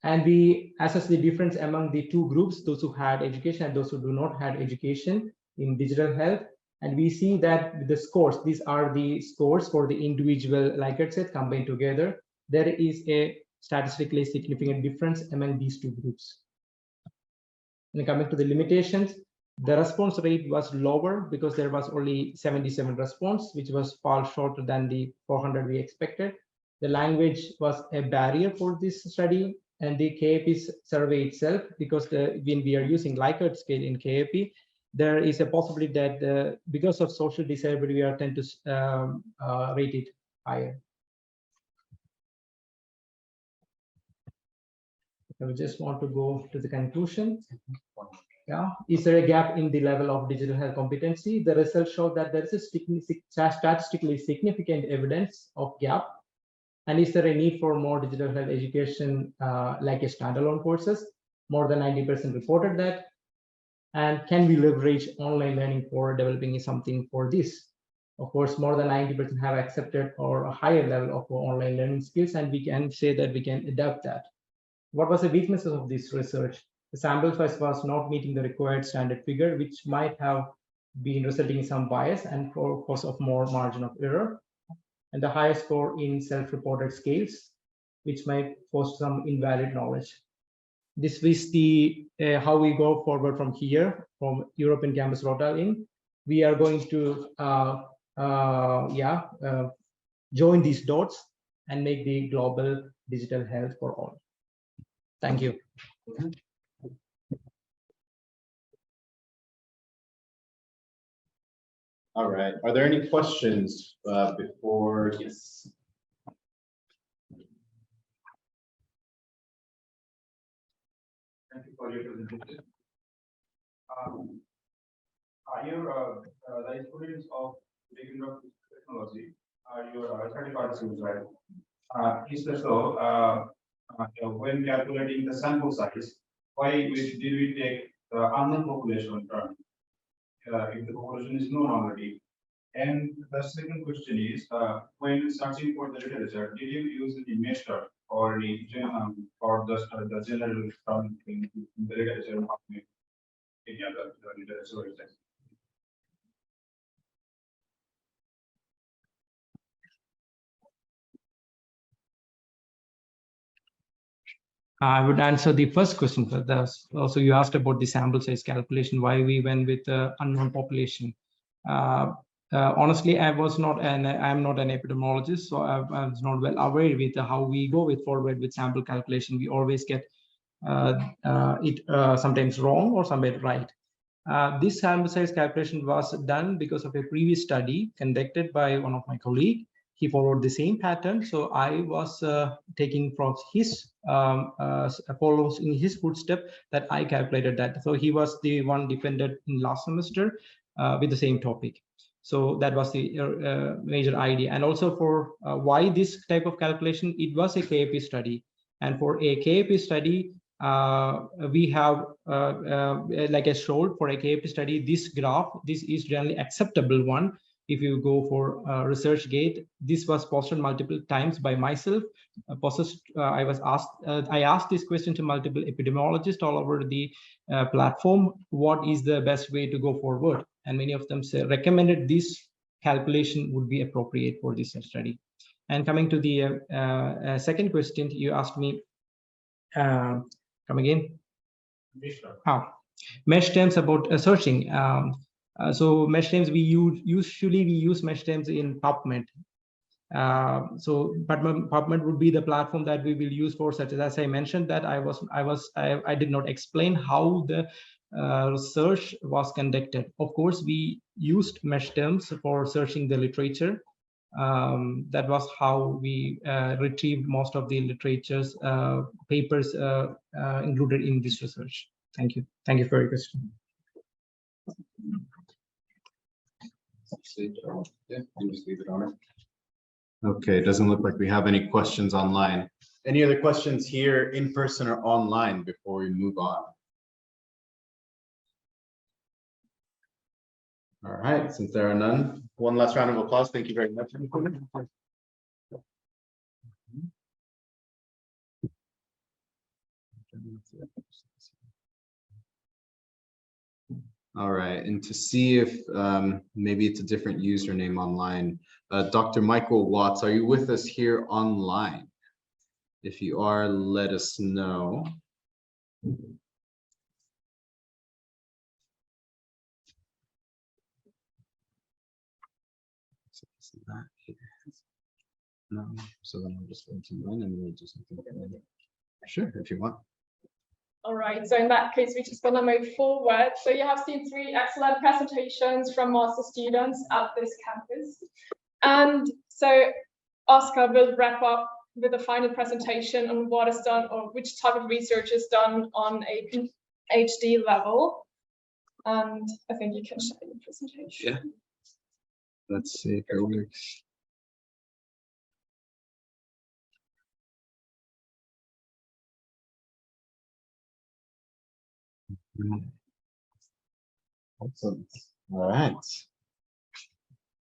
And we assess the difference among the two groups, those who had education and those who do not have education in digital health. And we see that the scores, these are the scores for the individual Likert set combined together. There is a statistically significant difference among these two groups. And coming to the limitations, the response rate was lower because there was only 77 response, which was far shorter than the 400 we expected. The language was a barrier for this study, and the KAP survey itself, because when we are using Likert scale in KAP, there is a possibility that because of social disability, we are tend to rate it higher. I just want to go to the conclusion. Yeah, is there a gap in the level of digital health competency? The results show that there is a statistically significant evidence of gap. And is there a need for more digital health education like a standalone courses? More than 90% reported that. And can we leverage online learning for developing something for this? Of course, more than 90% have accepted or a higher level of online learning skills, and we can say that we can adapt that. What was the weaknesses of this research? The sample size was not meeting the required standard figure, which might have been resulting in some bias and for cause of more margin of error. And the higher score in self-reported scales, which might cause some invalid knowledge. This is the how we go forward from here, from European campus Rottal-Inn. We are going to join these dots and make the global digital health for all. Thank you. All right. Are there any questions before? Yes. Thank you for your presentation. The students of Deggendorf technology are your study participants, right? Is so when calculating the sample size, why did we take the unknown population term if the population is known already? And the second question is, when searching for the literature, did you use the image term or just the general term in the literature of any other literature? I would answer the first question. Also, you asked about the sample size calculation, why we went with the unknown population. Honestly, I'm not an epidemiologist, so I was not well aware with how we go forward with sample calculation. We always get it sometimes wrong or sometimes right. This sample size calculation was done because of a previous study conducted by one of my colleagues. He followed the same pattern, so I was taking from his follows in his footstep that I calculated that. So he was the one defended in last semester with the same topic. So that was the major idea. And also for why this type of calculation, it was a KAP study. And for a KAP study, we have, like I showed, for a KAP study, this graph, this is generally acceptable one. If you go for ResearchGate, this was posted multiple times by myself. I asked this question to multiple epidemiologists all over the platform. What is the best way to go forward? And many of them recommended this calculation would be appropriate for this study. And coming to the second question, you asked me, come again? Mesh terms about searching. So mesh terms we usually use mesh terms in PubMed. So PubMed would be the platform that we will use for such as I mentioned that I did not explain how the research was conducted. Of course, we used mesh terms for searching the literature. That was how we retrieved most of the literature's papers included in this research. Thank you. Thank you for your question. Yeah, you just leave it on it. Okay, it doesn't look like we have any questions online. Any other questions here in person or online before we move on? All right, since there are none, one last round of applause. Thank you very much. All right, and to see if maybe it's a different username online. Dr. Michael Watts, are you with us here online? If you are, let us know. No, so then I'll just let you in and we'll do something. Sure, if you want. All right, so in that case, we're just gonna move forward. So you have seen 3 excellent presentations from master students at this campus. And so Oscar will wrap up with a final presentation on what is done or which type of research is done on a PhD level. And I think you can share your presentation. Yeah. Let's see if it works. Excellent. All right.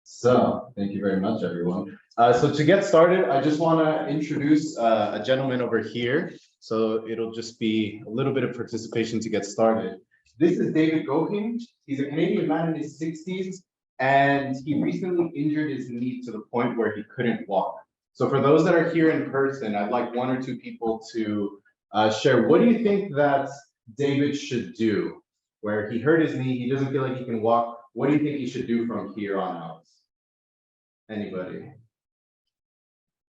So thank you very much, everyone. So to get started, I just want to introduce a gentleman over here. So it'll just be a little bit of participation to get started. This is David Gohin. He's a Canadian man in his 60s, and he recently injured his knee to the point where he couldn't walk. So for those that are here in person, I'd like 1 or 2 people to share. What do you think that David should do? Where he hurt his knee, he doesn't feel like he can walk. What do you think he should do from here on out? Anybody?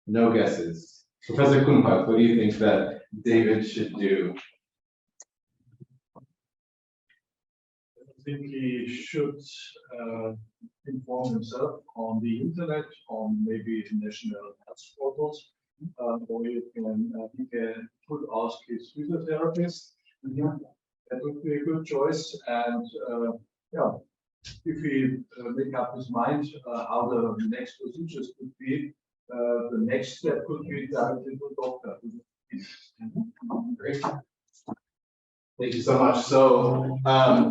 No guesses. Professor Kumpat, what do you think that David should do? I think he should inform himself on the internet, on maybe national health portals, or he could ask his physiotherapist. That would be a good choice. And yeah, if he make up his mind how the next procedures could be, the next step could be directly to doctor. Great. Thank you so much. So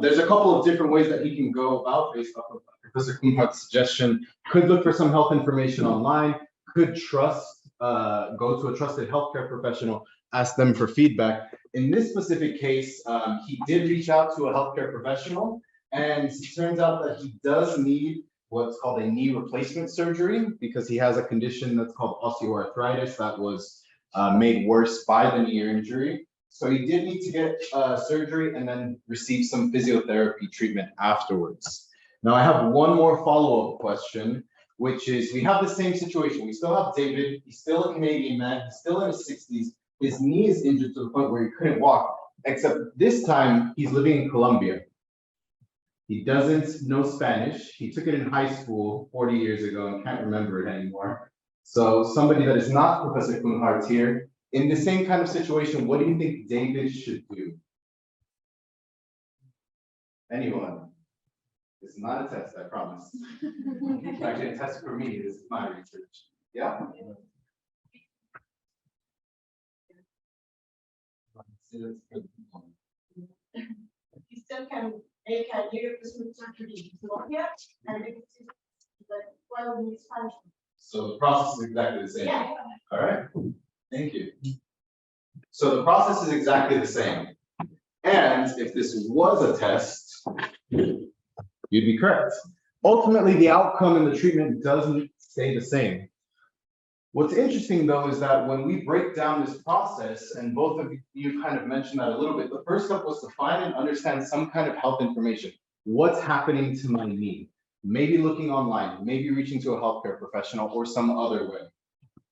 there's a couple of different ways that he can go about based off of Professor Kumpat's suggestion. Could look for some health information online, could go to a trusted healthcare professional, ask them for feedback. In this specific case, he did reach out to a healthcare professional, and it turns out that he does need what's called a knee replacement surgery because he has a condition that's called osteoarthritis that was made worse by the knee injury. So he did need to get surgery and then receive some physiotherapy treatment afterwards. Now I have one more follow-up question, which is we have the same situation. We still have David, he's still a Canadian man, he's still in his 60s. His knee is injured to the point where he couldn't walk, except this time he's living in Colombia. He doesn't know Spanish. He took it in high school 40 years ago and can't remember it anymore. So somebody that is not Professor Kunhart here, in the same kind of situation, what do you think David should do? Anyone? This is not a test, I promise. It's actually a test for me. This is my research. Yeah? You still can make a neuroprosthetic surgery in Colombia and it is the 12 minutes function. So the process is exactly the same. Yeah. All right, thank you. So the process is exactly the same. And if this was a test, you'd be correct. Ultimately, the outcome and the treatment doesn't stay the same. What's interesting though is that when we break down this process, and both of you kind of mentioned that a little bit, the first step was to find and understand some kind of health information. What's happening to my knee? Maybe looking online, maybe reaching to a healthcare professional or some other way.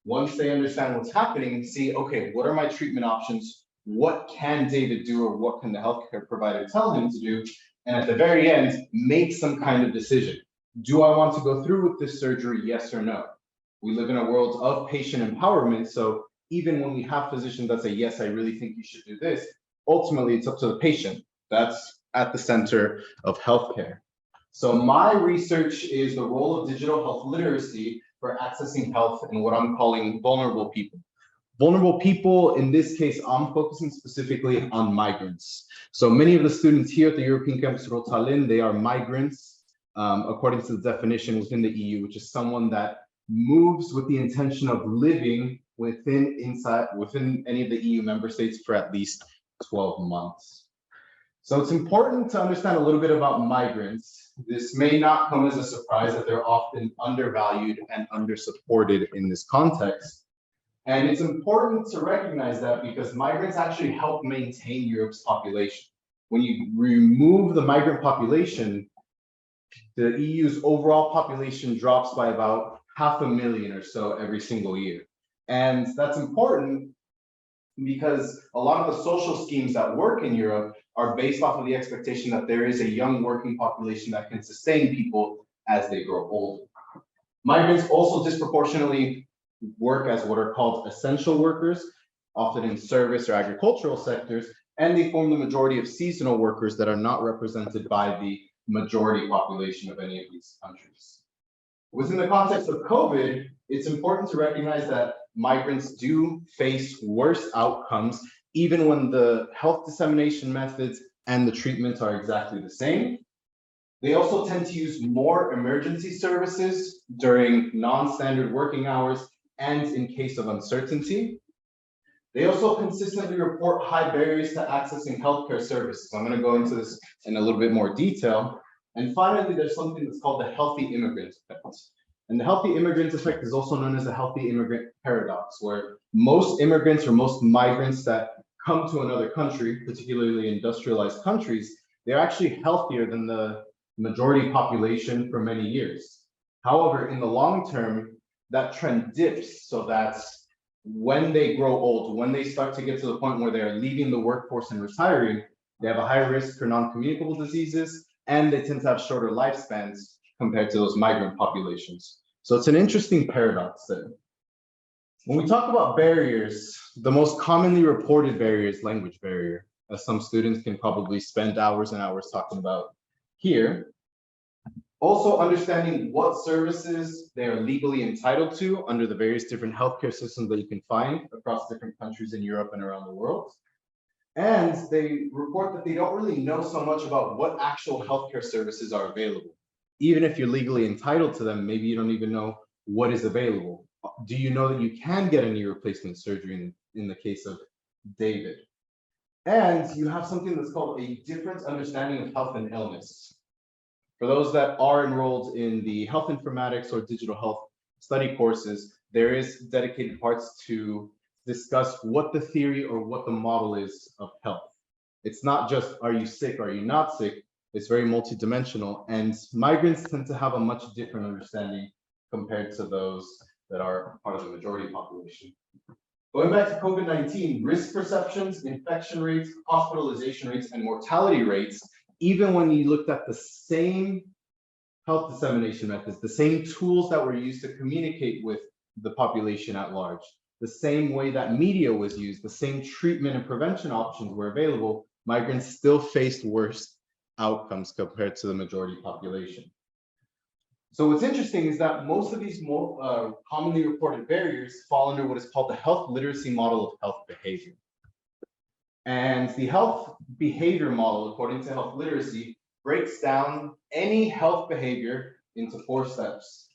Once they understand what's happening, see, okay, what are my treatment options? What can David do, or what can the healthcare provider tell him to do? And at the very end, make some kind of decision. Do I want to go through with this surgery, yes or no? We live in a world of patient empowerment, so even when we have physicians that say, yes, I really think you should do this, ultimately it's up to the patient. That's at the center of healthcare. So my research is the role of digital health literacy for accessing health in what I'm calling vulnerable people. Vulnerable people, in this case, I'm focusing specifically on migrants. So many of the students here at the European campus Rottal-Inn, they are migrants, according to the definition within the EU, which is someone that moves with the intention of living within any of the EU member states for at least 12 months. So it's important to understand a little bit about migrants. This may not come as a surprise that they're often undervalued and undersupported in this context. And it's important to recognize that because migrants actually help maintain Europe's population. When you remove the migrant population, the EU's overall population drops by about 500,000 or so every single year. And that's important because a lot of the social schemes that work in Europe are based off of the expectation that there is a young working population that can sustain people as they grow older. Migrants also disproportionately work as what are called essential workers, often in service or agricultural sectors, and they form the majority of seasonal workers that are not represented by the majority population of any of these countries. Within the context of COVID, it's important to recognize that migrants do face worse outcomes, even when the health dissemination methods and the treatments are exactly the same. They also tend to use more emergency services during non-standard working hours and in case of uncertainty. They also consistently report high barriers to accessing healthcare services. I'm going to go into this in a little bit more detail. And finally, there's something that's called the healthy immigrant effect. And the healthy immigrant effect is also known as the healthy immigrant paradox, where most immigrants or most migrants that come to another country, particularly industrialized countries, they're actually healthier than the majority population for many years. However, in the long term, that trend dips, so that when they grow old, when they start to get to the point where they're leaving the workforce and retiring, they have a high risk for non-communicable diseases, and they tend to have shorter lifespans compared to those migrant populations. So it's an interesting paradox there. When we talk about barriers, the most commonly reported barrier is language barrier, as some students can probably spend hours and hours talking about here. Also understanding what services they are legally entitled to under the various different healthcare systems that you can find across different countries in Europe and around the world. And they report that they don't really know so much about what actual healthcare services are available. Even if you're legally entitled to them, maybe you don't even know what is available. Do you know that you can get a knee replacement surgery in the case of David? And you have something that's called a different understanding of health and illness. For those that are enrolled in the health informatics or digital health study courses, there is dedicated parts to discuss what the theory or what the model is of health. It's not just, are you sick, are you not sick? It's very multidimensional, and migrants tend to have a much different understanding compared to those that are part of the majority population. Going back to COVID-19, risk perceptions, infection rates, hospitalization rates, and mortality rates, even when you looked at the same health dissemination methods, the same tools that were used to communicate with the population at large, the same way that media was used, the same treatment and prevention options were available, migrants still faced worse outcomes compared to the majority population. So what's interesting is that most of these more commonly reported barriers fall under what is called the health literacy model of health behavior. And the health behavior model, according to health literacy, breaks down any health behavior into 4 steps: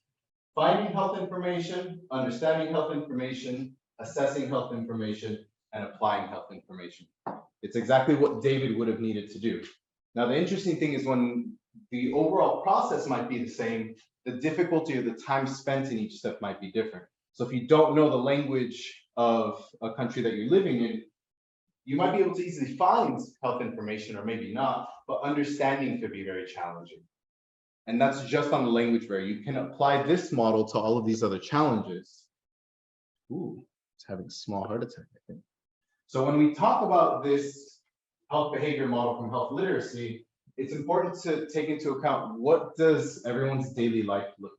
finding health information, understanding health information, assessing health information, and applying health information. It's exactly what David would have needed to do. Now, the interesting thing is when the overall process might be the same, the difficulty or the time spent in each step might be different. So if you don't know the language of a country that you're living in, you might be able to easily find health information or maybe not, but understanding could be very challenging. And that's just on the language barrier. You can apply this model to all of these other challenges. Ooh, it's having a small heart attack, I think. So when we talk about this health behavior model from health literacy, it's important to take into account what does everyone's daily life look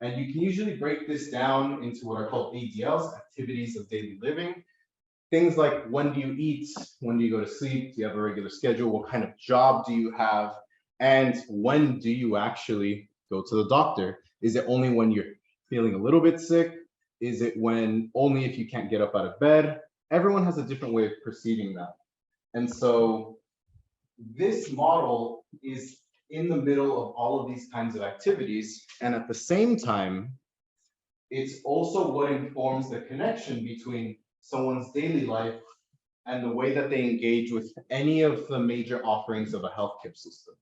like. And you can usually break this down into what are called ADLs, activities of daily living. Things like, when do you eat? When do you go to sleep? Do you have a regular schedule? What kind of job do you have? And when do you actually go to the doctor? Is it only when you're feeling a little bit sick? Is it when only if you can't get up out of bed? Everyone has a different way of perceiving that. And so this model is in the middle of all of these kinds of activities. And at the same time, it's also what informs the connection between someone's daily life and the way that they engage with any of the major offerings of a healthcare system.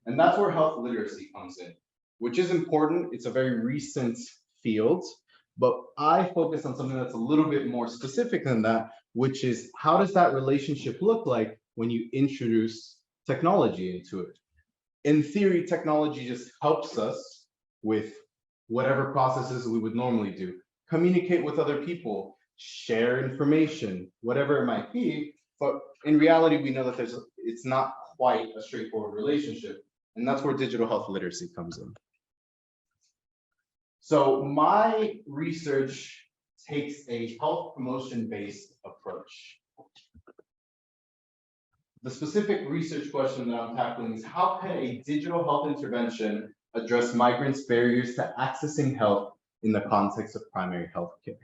And that's where health literacy comes in, which is important. It's a very recent field, but I focus on something that's a little bit more specific than that, which is how does that relationship look like when you introduce technology into it? In theory, technology just helps us with whatever processes we would normally do, communicate with other people, share information, whatever it might be. But in reality, we know that it's not quite a straightforward relationship. And that's where digital health literacy comes in. So my research takes a health promotion-based approach. The specific research question that I'm tackling is, how can a digital health intervention address migrants' barriers to accessing health in the context of primary health care?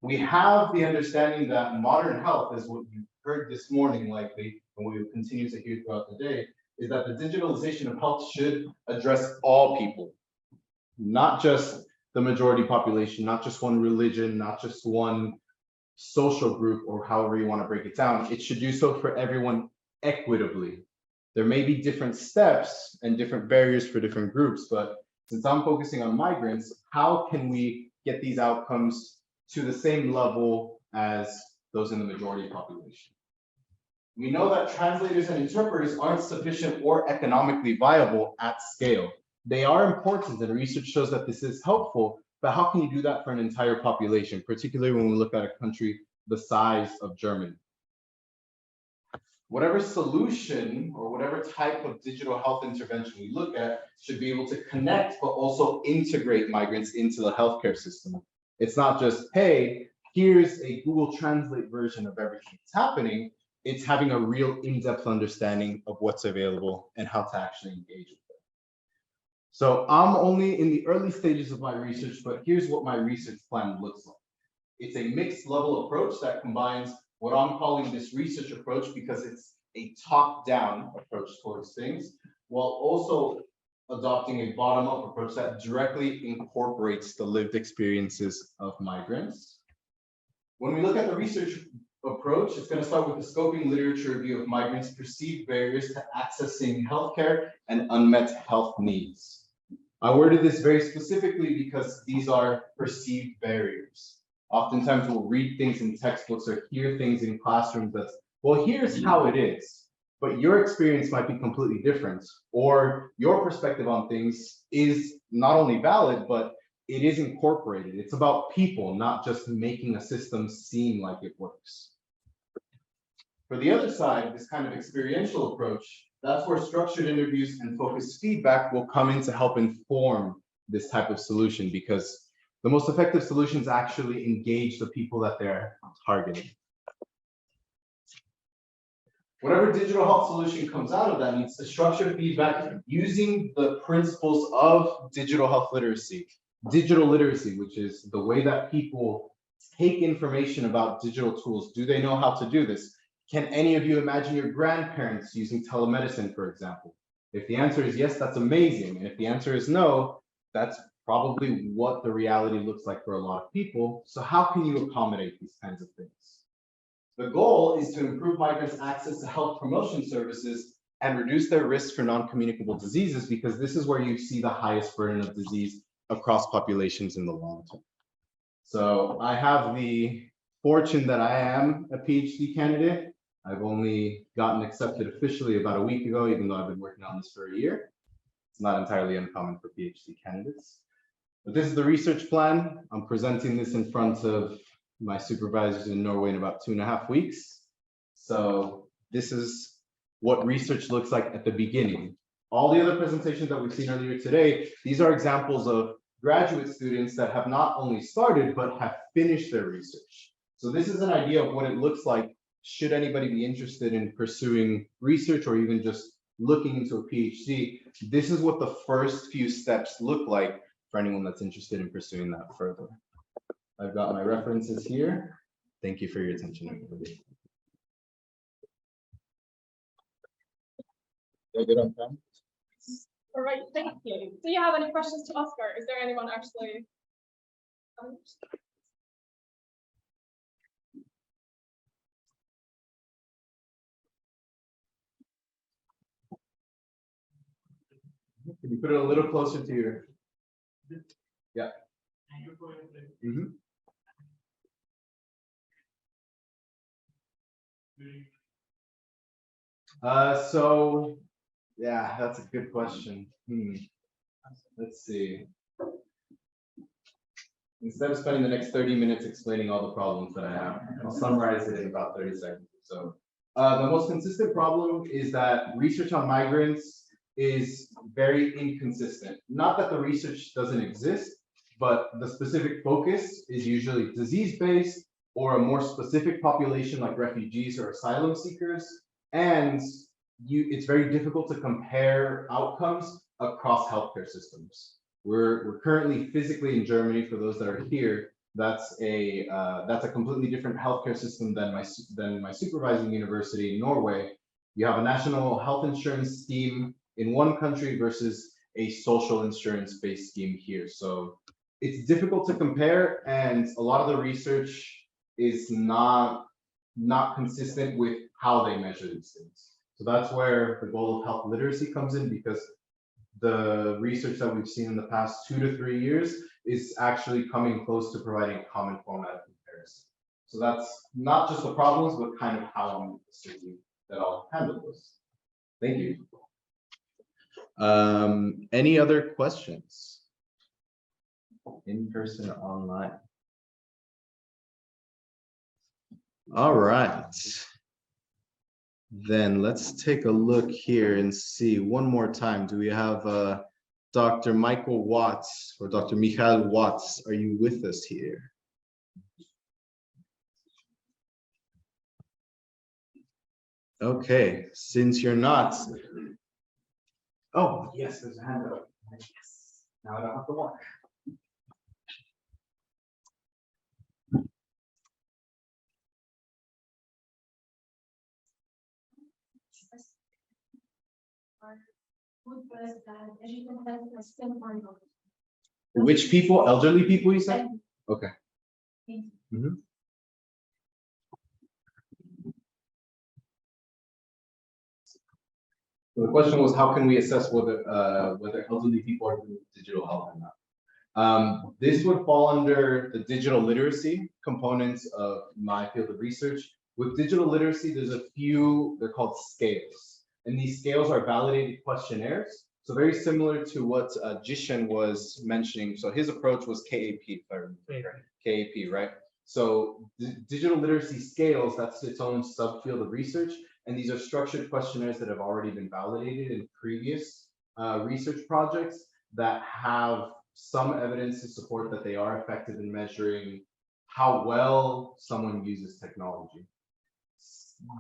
We have the understanding that modern health, is what you heard this morning likely, and we will continue to hear throughout the day, is that the digitalization of health should address all people, not just the majority population, not just one religion, not just one social group, or however you want to break it down. It should do so for everyone equitably. There may be different steps and different barriers for different groups, but since I'm focusing on migrants, how can we get these outcomes to the same level as those in the majority population? We know that translators and interpreters aren't sufficient or economically viable at scale. They are important, and research shows that this is helpful, but how can you do that for an entire population, particularly when we look at a country the size of Germany? Whatever solution or whatever type of digital health intervention we look at should be able to connect, but also integrate migrants into the healthcare system. It's not just, hey, here's a Google Translate version of everything that's happening. It's having a real in-depth understanding of what's available and how to actually engage with it. So I'm only in the early stages of my research, but here's what my research plan looks like. It's a mixed level approach that combines what I'm calling this research approach, because it's a top-down approach towards things, while also adopting a bottom-up approach that directly incorporates the lived experiences of migrants. When we look at the research approach, it's going to start with a scoping literature review of migrants' perceived barriers to accessing healthcare and unmet health needs. I worded this very specifically because these are perceived barriers. Oftentimes we'll read things in textbooks or hear things in classrooms that's, well, here's how it is, but your experience might be completely different, or your perspective on things is not only valid, but it is incorporated. It's about people, not just making a system seem like it works. For the other side, this kind of experiential approach, that's where structured interviews and focused feedback will come in to help inform this type of solution, because the most effective solutions actually engage the people that they're targeting. Whatever digital health solution comes out of that needs to structure feedback using the principles of digital health literacy. Digital literacy, which is the way that people take information about digital tools. Do they know how to do this? Can any of you imagine your grandparents using telemedicine, for example? If the answer is yes, that's amazing. And if the answer is no, that's probably what the reality looks like for a lot of people. So how can you accommodate these kinds of things? The goal is to improve migrants' access to health promotion services and reduce their risk for non-communicable diseases, because this is where you see the highest burden of disease across populations in the long term. So I have the fortune that I am a PhD candidate. I've only gotten accepted officially about a week ago, even though I've been working on this for a year. It's not entirely uncommon for PhD candidates. But this is the research plan. I'm presenting this in front of my supervisors in Norway in about 2.5 weeks. So this is what research looks like at the beginning. All the other presentations that we've seen earlier today, these are examples of graduate students that have not only started, but have finished their research. So this is an idea of what it looks like should anybody be interested in pursuing research or even just looking into a PhD. This is what the first few steps look like for anyone that's interested in pursuing that further. I've got my references here. Thank you for your attention, everybody. Good on time. All right, thank you. Do you have any questions to Oscar? Is there anyone actually? Can you put it a little closer to your? Yeah. Mm-hmm. So, yeah, that's a good question. Let's see. Instead of spending the next 30 minutes explaining all the problems that I have, I'll summarize it in about 30 seconds. So, the most consistent problem is that research on migrants is very inconsistent. Not that the research doesn't exist, but the specific focus is usually disease-based or a more specific population like refugees or asylum seekers. And it's very difficult to compare outcomes across healthcare systems. We're currently physically in Germany. For those that are here, that's a completely different healthcare system than my supervising university in Norway. You have a national health insurance scheme in one country versus a social insurance-based scheme here. So it's difficult to compare, and a lot of the research is not consistent with how they measure these things. So that's where the goal of health literacy comes in, because the research that we've seen in the past 2 to 3 years is actually coming close to providing a common format of comparison. So that's not just the problems, but kind of how I'm assuming that I'll handle this. Thank you. Any other questions? In person or online? All right. Then let's take a look here and see one more time. Do we have Dr. Michael Watts or Dr. Michael Watts? Are you with us here? Okay, since you're not. Oh, yes, there's a hand up. Yes. Now I don't have to walk. Which people? Elderly people, you said? Okay. Mm-hmm. So the question was, how can we assess whether elderly people are doing digital health or not? This would fall under the digital literacy components of my field of research. With digital literacy, there's a few, they're called scales. And these scales are validated questionnaires. So very similar to what Jishan was mentioning. So his approach was KAP, if I remember correctly. KAP, right? So digital literacy scales, that's its own subfield of research. And these are structured questionnaires that have already been validated in previous research projects that have some evidence to support that they are effective in measuring how well someone uses technology.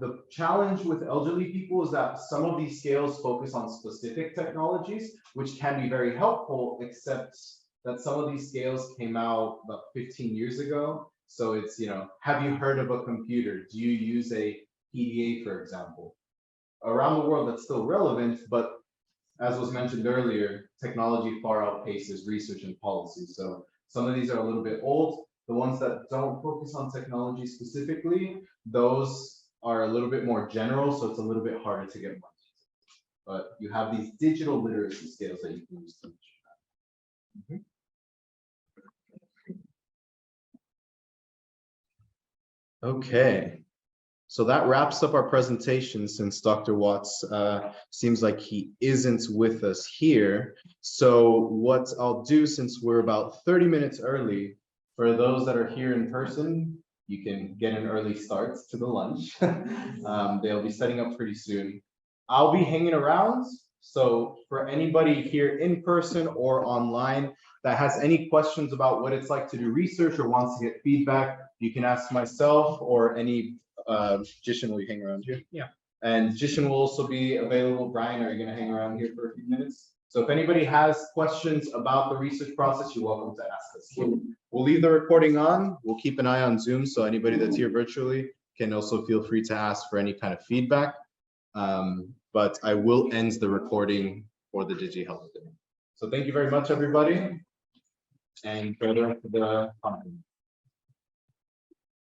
The challenge with elderly people is that some of these scales focus on specific technologies, which can be very helpful, except that some of these scales came out about 15 years ago. So it's, you know, have you heard of a computer? Do you use a PDA, for example? Around the world, that's still relevant, but as was mentioned earlier, technology far outpaces research and policy. So some of these are a little bit old. The ones that don't focus on technology specifically, those are a little bit more general, so it's a little bit harder to get more. But you have these digital literacy scales that you can use to measure that. Okay, so that wraps up our presentation since Dr. Watts seems like he isn't with us here. So what I'll do, since we're about 30 minutes early, for those that are here in person, you can get an early start to the lunch. They'll be setting up pretty soon. I'll be hanging around. So for anybody here in person or online that has any questions about what it's like to do research or wants to get feedback, you can ask myself or any Jishin. Will you hang around here? Yeah. And Jishin will also be available. Brian, are you going to hang around here for a few minutes? So if anybody has questions about the research process, you're welcome to ask us. We'll leave the recording on. We'll keep an eye on Zoom, so anybody that's here virtually can also feel free to ask for any kind of feedback. But I will end the recording for the DigiHealth Day. So thank you very much, everybody. And further to the conference.